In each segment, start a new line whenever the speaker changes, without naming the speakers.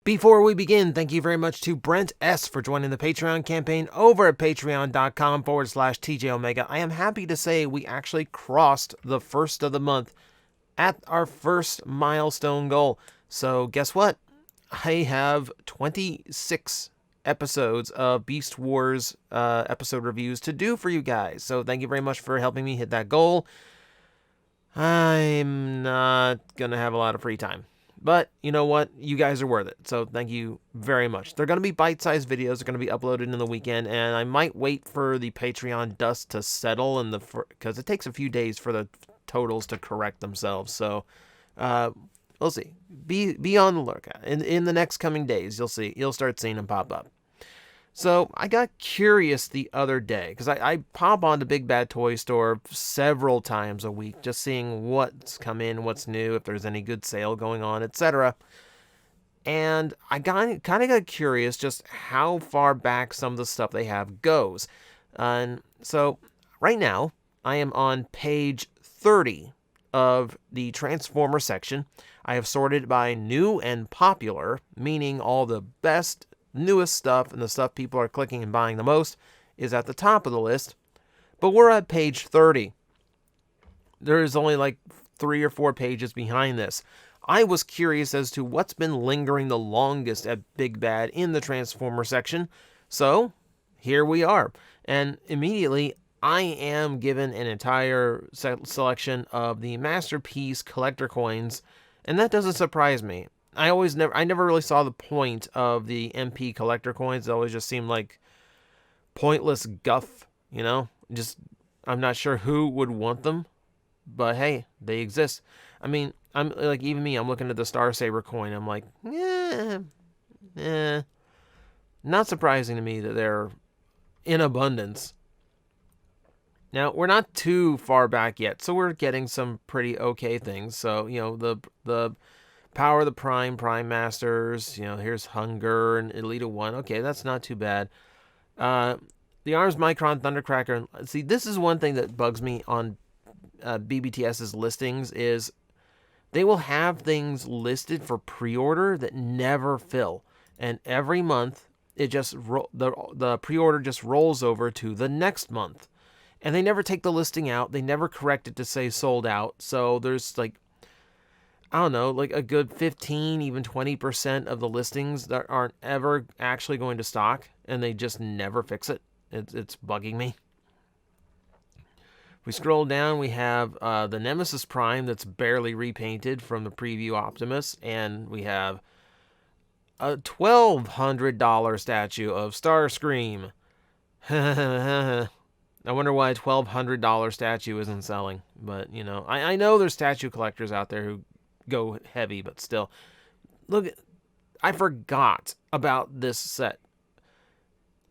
Before we begin, thank you very much to Brent S. for joining the Patreon campaign over at patreon.com/TJOmega. I am happy to say we actually crossed the first of the month at our first milestone goal. So guess what? I have 26 episodes of Beast Wars episode reviews to do for you guys. So thank you very much for helping me hit that goal. I'm not going to have a lot of free time. But you know what? You guys are worth it. So thank you very much. They're going to be bite-sized videos. They're going to be uploaded in the weekend. And I might wait for the Patreon dust to settle because it takes a few days for the totals to correct themselves. So we'll see. Be on the lookout. In the next coming days, you'll start seeing them pop up. So I got curious the other day because I pop on to BigBadToyStore several times a week, just seeing what's come in, what's new, if there's any good sale going on, etc. And I kind of got curious just how far back some of the stuff they have goes. And so right now I am on page 30 of the Transformer section. I have sorted by new and popular, meaning all the best, newest stuff and the stuff people are clicking and buying the most is at the top of the list. But we're at page 30. There is only like 3 or 4 pages behind this. I was curious as to what's been lingering the longest at Big Bad in the Transformer section. So here we are. And immediately I am given an entire selection of the Masterpiece collector coins. And that doesn't surprise me. I never really saw the point of the MP collector coins. It always just seemed like pointless guff, you know? I'm not sure who would want them, but hey, they exist. I mean, I'm like, even me, I'm looking at the Star Saber coin. I'm like, not surprising to me that they're in abundance. Now, we're not too far back yet, so we're getting some pretty okay things. So, you know, the Power of the Prime Masters, you know, here's Hunger and Elita 1. Okay, that's not too bad. The Arms Micron Thundercracker. See, this is one thing that bugs me on BBTS's listings is they will have things listed for pre-order that never fill. And every month, the pre-order just rolls over to the next month. And they never take the listing out. They never correct it to say sold out. So there's like, I don't know, like a good 15, even 20% of the listings that aren't ever actually going to stock, and they just never fix it. It's bugging me. If we scroll down, we have the Nemesis Prime that's barely repainted from the preview Optimus, and we have a $1,200 statue of Starscream. I wonder why a $1,200 statue isn't selling, but, you know, I know there's statue collectors out there who go heavy, but still. Look, I forgot about this set.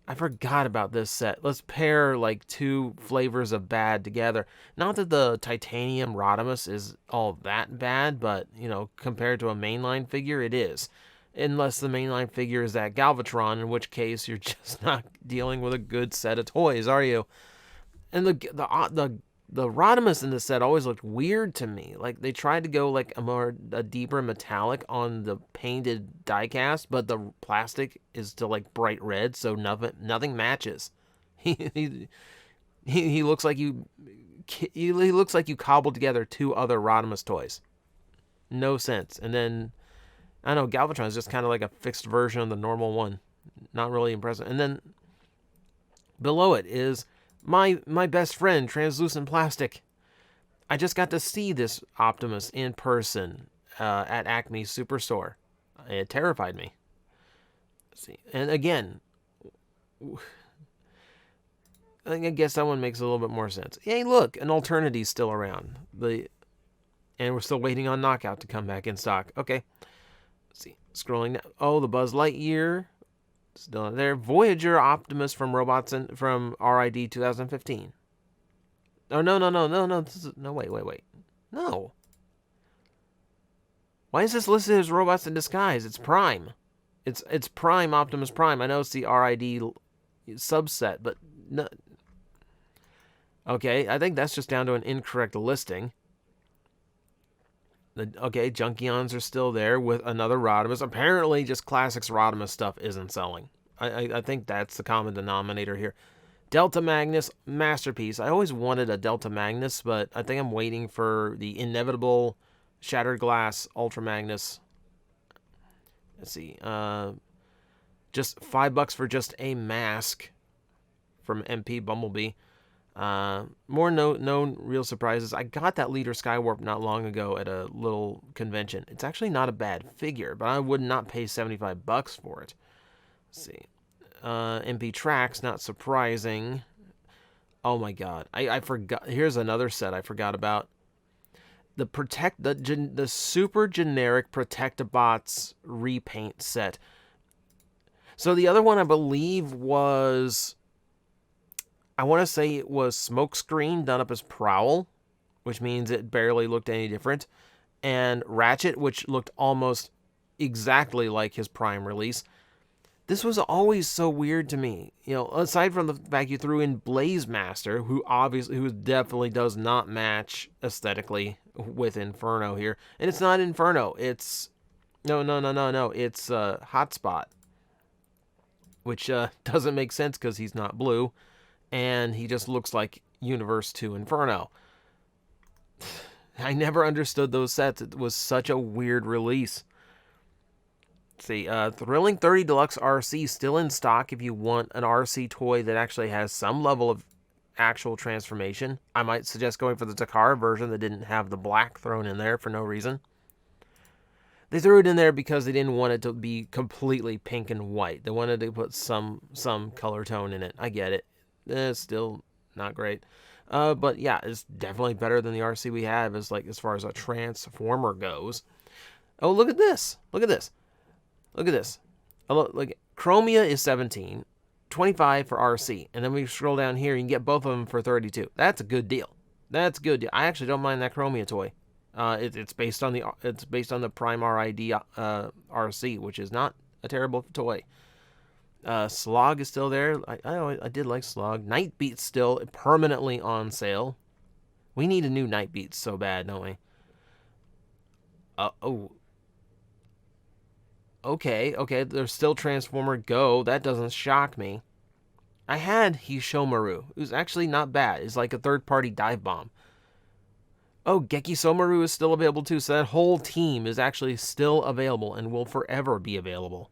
Let's pair like 2 flavors of bad together. Not that the titanium Rodimus is all that bad, but, you know, compared to a mainline figure, it is. Unless the mainline figure is that Galvatron, in which case you're just not dealing with a good set of toys, are you? And the Rodimus in this set always looked weird to me. Like, they tried to go like a deeper metallic on the painted diecast, but the plastic is still like bright red, so nothing matches. He looks like you cobbled together 2 other Rodimus toys. No sense. And then I don't know, Galvatron is just kind of like a fixed version of the normal one. Not really impressive. And then below it is my best friend, Translucent Plastic. I just got to see this Optimus in person at Acme Superstore. It terrified me. Let's see. And again, I guess that one makes a little bit more sense. Hey, look, an Alternity's still around. And we're still waiting on Knockout to come back in stock. Okay. Let's see. Scrolling down. Oh, the Buzz Lightyear. Still there. Voyager Optimus from from RID 2015. Oh, no. Wait. No. Why is this listed as Robots in Disguise? It's Prime. It's Prime Optimus Prime. I know it's the RID subset, but no. Okay, I think that's just down to an incorrect listing. Okay, Junkions are still there with another Rodimus. Apparently, just Classics Rodimus stuff isn't selling. I think that's the common denominator here. Delta Magnus, masterpiece. I always wanted a Delta Magnus, but I think I'm waiting for the inevitable Shattered Glass Ultra Magnus. Let's see. Just $5 for just a mask from MP Bumblebee. More no real surprises. I got that Leader Skywarp not long ago at a little convention. It's actually not a bad figure, but I would not pay $75 for it. Let's see. MP Tracks, not surprising. Oh my god. I forgot. Here's another set I forgot about. The super generic Protectobots repaint set. So the other one I believe was, I want to say it was Smokescreen done up as Prowl, which means it barely looked any different, and Ratchet, which looked almost exactly like his Prime release. This was always so weird to me. You know, aside from the fact you threw in Blaze Master, who definitely does not match aesthetically with Inferno here. And it's not Inferno. It's no. It's Hotspot, which doesn't make sense because he's not blue, and he just looks like Universe 2 Inferno. I never understood those sets. It was such a weird release. Let's see, Thrilling 30 Deluxe RC still in stock if you want an RC toy that actually has some level of actual transformation. I might suggest going for the Takara version that didn't have the black thrown in there for no reason. They threw it in there because they didn't want it to be completely pink and white. They wanted to put some color tone in it. I get it. It's still not great. But yeah, it's definitely better than the RC we have as far as a transformer goes. Oh, look at this. Look at this. Look at this. Look, Chromia is 17, 25 for RC, and then we scroll down here, you can get both of them for 32. That's a good deal. That's a good deal. I actually don't mind that Chromia toy. It's based on the Prime RID RC, which is not a terrible toy. Slog is still there. I did like Slog. Nightbeat's still permanently on sale. We need a new Nightbeat so bad, don't we? Oh. Okay, there's still Transformer Go. That doesn't shock me. I had Hishomaru. It was actually not bad. It's like a third-party dive bomb. Oh, Geki Somaru is still available too, so that whole team is actually still available and will forever be available.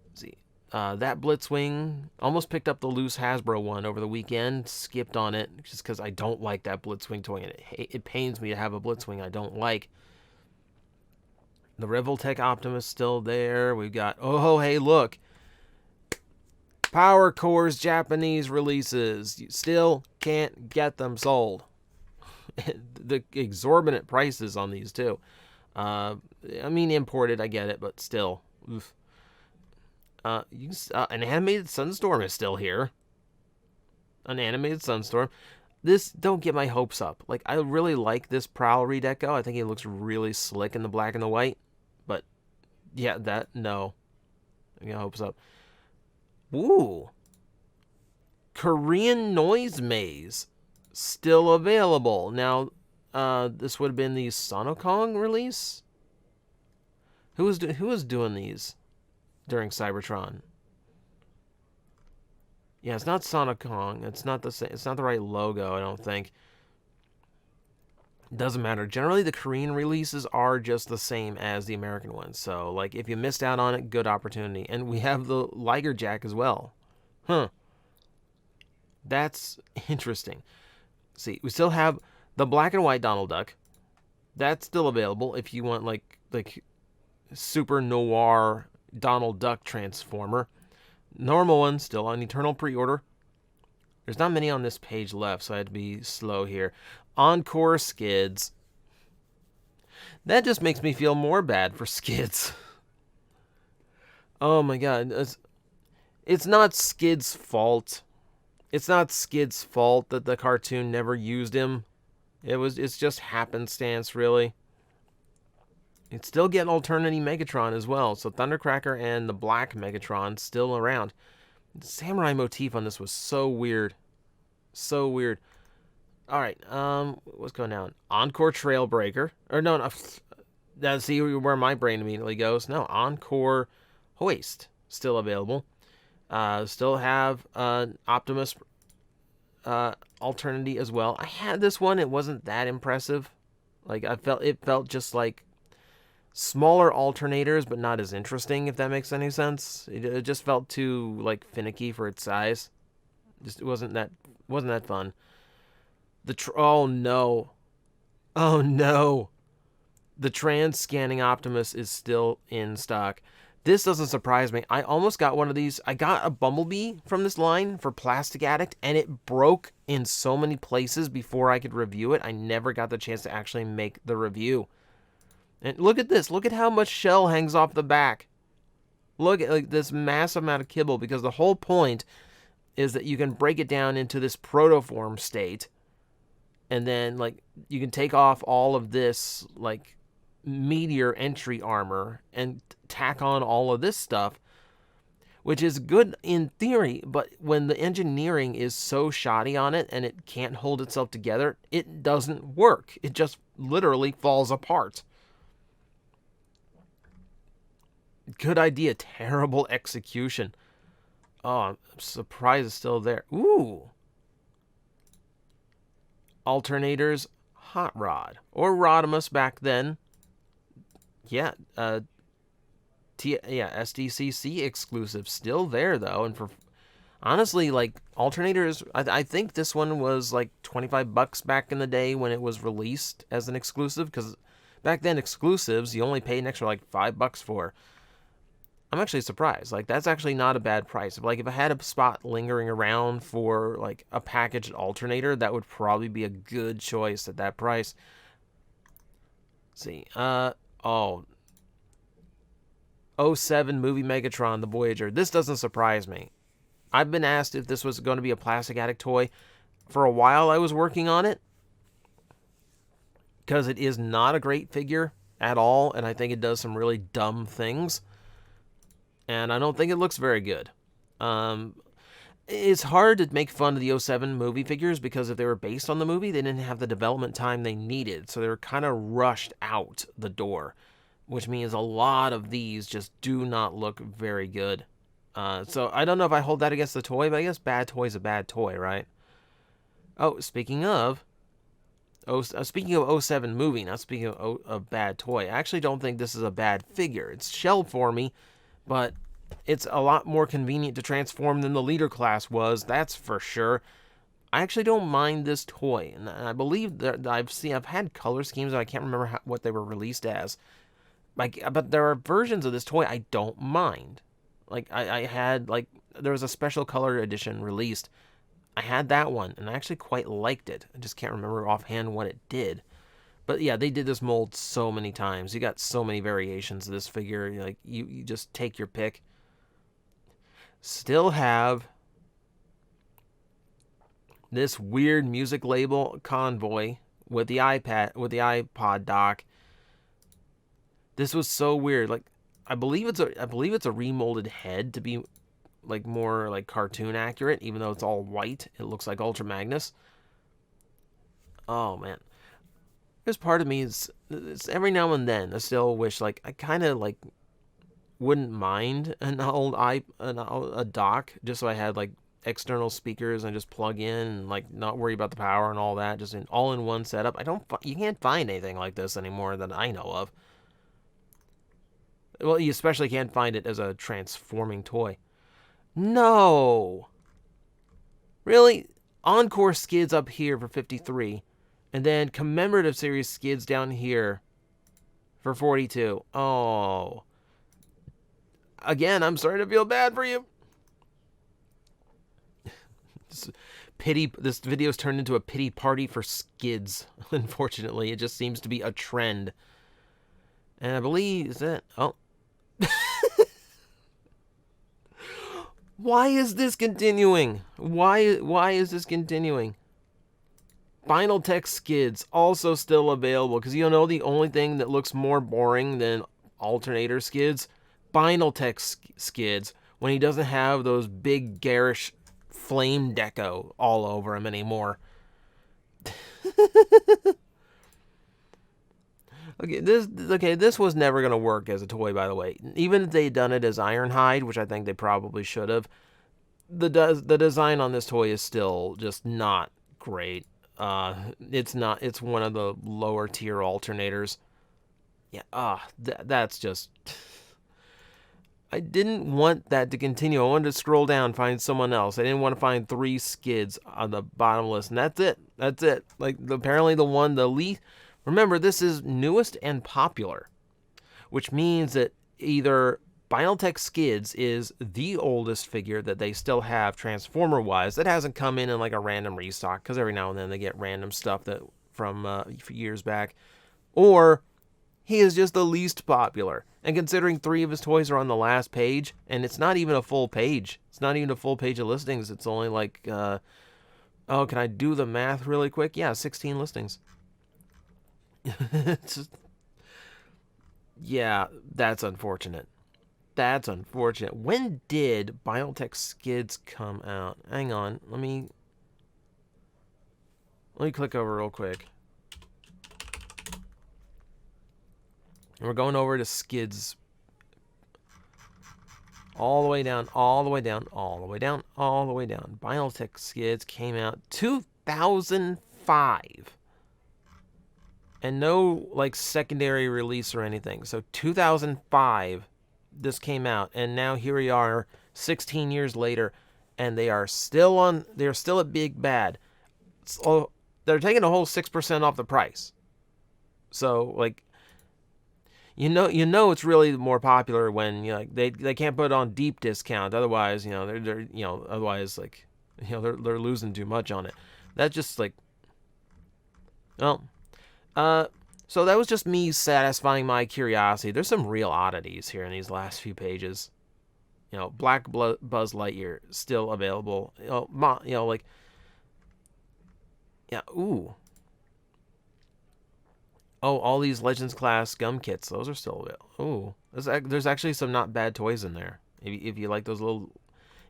Let's see. That Blitzwing, almost picked up the loose Hasbro one over the weekend, skipped on it, just because I don't like that Blitzwing toy, and it pains me to have a Blitzwing I don't like. The Revoltech Optimus still there. We've got, oh, hey, look. Power Core's Japanese releases. You still can't get them sold. The exorbitant prices on these, too. I mean, imported, I get it, but still. Oof. An animated Sunstorm is still here. An animated Sunstorm. This, don't get my hopes up. Like, I really like this Prowl redeco. I think he looks really slick in the black and the white. But, yeah, no. I get hopes up. Ooh. Korean Noise Maze. Still available. Now, this would have been the Sonokong release? Who was doing these during Cybertron? Yeah, it's not Sonokong. It's not the same. It's not the right logo, I don't think. Doesn't matter. Generally, the Korean releases are just the same as the American ones. So, like, if you missed out on it, good opportunity. And we have the Liger Jack as well. Huh. That's interesting. See, we still have the black and white Donald Duck. That's still available if you want, like super noir Donald Duck Transformer. Normal one still on Eternal pre-order. There's not many on this page left, so I had to be slow here. Encore Skids. That just makes me feel more bad for Skids. Oh my god. It's not Skids' fault. It's not Skids' fault that the cartoon never used him. It's just happenstance, really. You'd still get Alternity Megatron as well, so Thundercracker and the black Megatron still around. The samurai motif on this was so weird. So weird. All right. What's going down? Encore Trailbreaker. Or no, no. That's see where my brain immediately goes. No, Encore Hoist still available. Still have Optimus Alternity as well. I had this one. It wasn't that impressive. Like it felt just like smaller alternators, but not as interesting. If that makes any sense. It just felt too like finicky for its size. Just it wasn't that fun. Oh no, oh no. The trans scanning Optimus is still in stock. This doesn't surprise me. I almost got one of these. I got a Bumblebee from this line for Plastic Addict, and it broke in so many places before I could review it. I never got the chance to actually make the review. And look at this. Look at how much shell hangs off the back. Look at like this massive amount of kibble, because the whole point is that you can break it down into this protoform state, and then like you can take off all of this like meteor entry armor and tack on all of this stuff, which is good in theory, but when the engineering is so shoddy on it and it can't hold itself together, it doesn't work. It just literally falls apart. Good idea, terrible execution. Oh, I'm surprised it's still there. Ooh. Alternators Hot Rod, or Rodimus back then. Yeah, SDCC exclusive, still there though, and for honestly, like alternators, I think this one was like $25 back in the day when it was released as an exclusive, because back then exclusives you only paid an extra like $5 for. I'm actually surprised. Like that's actually not a bad price. If I had a spot lingering around for like a packaged alternator, that would probably be a good choice at that price. Let's see, oh, '07 movie Megatron the Voyager. This doesn't surprise me. I've been asked if this was going to be a Plastic Addict toy. For a while I was working on it, because it is not a great figure at all, and I think it does some really dumb things. And I don't think it looks very good. It's hard to make fun of the '07 movie figures, because if they were based on the movie, they didn't have the development time they needed, so they were kind of rushed out the door, which means a lot of these just do not look very good. So I don't know if I hold that against the toy, but I guess bad toy's a bad toy, right? Oh, speaking of '07 movie, not speaking of bad toy, I actually don't think this is a bad figure. It's shelled for me, but it's a lot more convenient to transform than the leader class was, that's for sure. I actually don't mind this toy, and I believe that I've had color schemes, and I can't remember what they were released as. Like, but there are versions of this toy I don't mind. Like I had like there was a special color edition released. I had that one, and I actually quite liked it. I just can't remember offhand what it did. But yeah, they did this mold so many times. You got so many variations of this figure. Like you just take your pick. Still have this weird music label Convoy with the iPod dock. This was so weird. Like I believe it's a remolded head to be like more like cartoon accurate, even though it's all white. It looks like Ultra Magnus. Oh man. There's part of me is every now and then I still wish like I kind of like wouldn't mind a dock, just so I had like external speakers and just plug in and like not worry about the power and all that, just in all in one setup. You can't find anything like this anymore that I know of. Well, you especially can't find it as a transforming toy. No. Really? Encore Skids up here for 53. And then commemorative series Skids down here for 42. Oh. Again, I'm starting to feel bad for you. This video's turned into a pity party for Skids. Unfortunately, it just seems to be a trend. And I believe, is that, oh. Why is this continuing? Why is this continuing? Final Tech Skids also still available, because you know the only thing that looks more boring than alternator skids? Final Tech Skids, when he doesn't have those big garish flame deco all over him anymore. This was never gonna work as a toy, by the way. Even if they'd done it as Ironhide, which I think they probably should have, the design on this toy is still just not great. It's not. It's one of the lower tier alternators. Yeah. That's just. I didn't want that to continue. I wanted to scroll down, find someone else. I didn't want to find 3 Skids on the bottom list, and that's it. That's it. Like, apparently the least. Remember, this is newest and popular, which means that either Biotech Skids is the oldest figure that they still have Transformer-wise that hasn't come in like a random restock, because every now and then they get random stuff that from years back, or he is just the least popular. And considering 3 of his toys are on the last page, and it's not even a full page. It's not even a full page of listings. It's only like, oh, can I do the math really quick? Yeah, 16 listings. Yeah, that's unfortunate. That's unfortunate. When did Biotech Skids come out? Hang on. Let me click over real quick. And we're going over to Skids. All the way down, all the way down, all the way down, all the way down. Biotech Skids came out 2005. And no, like, secondary release or anything. So 2005, this came out. And now here we are, 16 years later. And they are still on, they're still at Big Bad. So they're taking a whole 6% off the price. So, like, you know it's really more popular when, you know, like, they can't put it on deep discount. Otherwise, you know, they're you know, otherwise, like, you know, they're losing too much on it. That's just, like, well, so that was just me satisfying my curiosity. There's some real oddities here in these last few pages. You know, Black Buzz Lightyear still available. You know, like, yeah, ooh. Oh, all these Legends class gum kits, those are still available. Ooh, there's actually some not bad toys in there. If you like those little,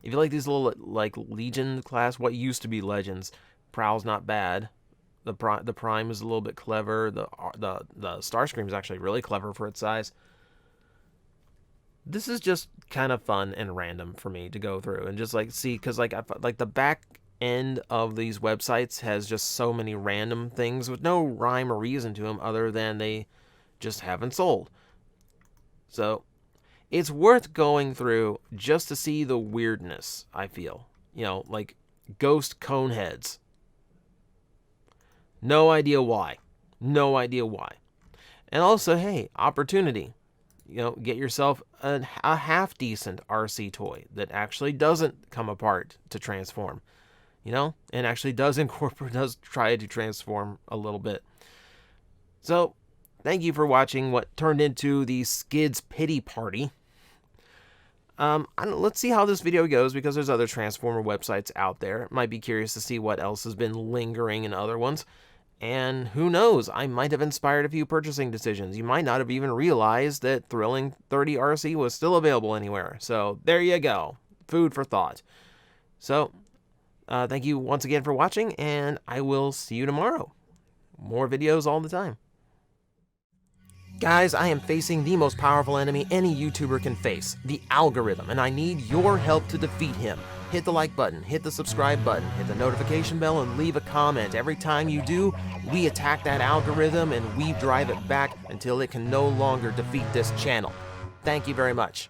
if you like these little, like, Legion class, what used to be Legends, Prowl's not bad. The Prime is a little bit clever. The Starscream is actually really clever for its size. This is just kind of fun and random for me to go through and just, like, see, because, like, the back end of these websites has just so many random things with no rhyme or reason to them other than they just haven't sold. So it's worth going through just to see the weirdness, I feel. You know, like ghost cone heads. No idea why. No idea why. And also, hey, opportunity. You know, get yourself a half-decent RC toy that actually doesn't come apart to transform. You know, and actually does try to transform a little bit. So, thank you for watching what turned into the Skids pity party. Let's see how this video goes, because there's other Transformer websites out there. Might be curious to see what else has been lingering in other ones. And who knows, I might have inspired a few purchasing decisions. You might not have even realized that Thrilling 30 RC was still available anywhere. So, there you go. Food for thought. So, thank you once again for watching, and I will see you tomorrow. More videos all the time. Guys, I am facing the most powerful enemy any YouTuber can face, the algorithm, and I need your help to defeat him. Hit the like button, hit the subscribe button, hit the notification bell, and leave a comment. Every time you do, we attack that algorithm and we drive it back until it can no longer defeat this channel. Thank you very much.